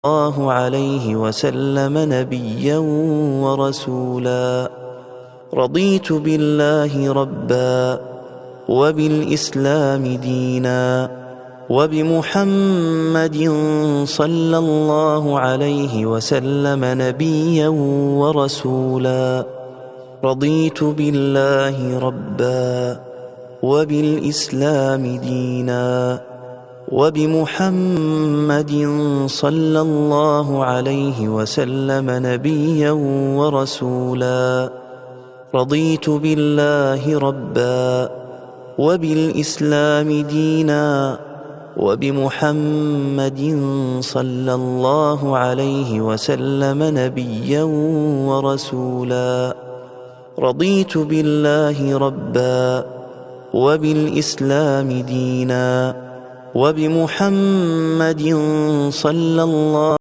الله عليه وسلم نبيا ورسولا. رضيت بالله ربا وبالإسلام دينا وبمحمد صلى الله عليه وسلم نبيا ورسولا. رضيت بالله ربا وبالإسلام دينا وبمحمد صلى الله عليه وسلم نبيا ورسولا. رضيت بالله ربا وبالإسلام دينا وبمحمد صلى الله عليه وسلم نبيا ورسولا. رضيت بالله ربا وبالإسلام دينا وبمحمد صلى الله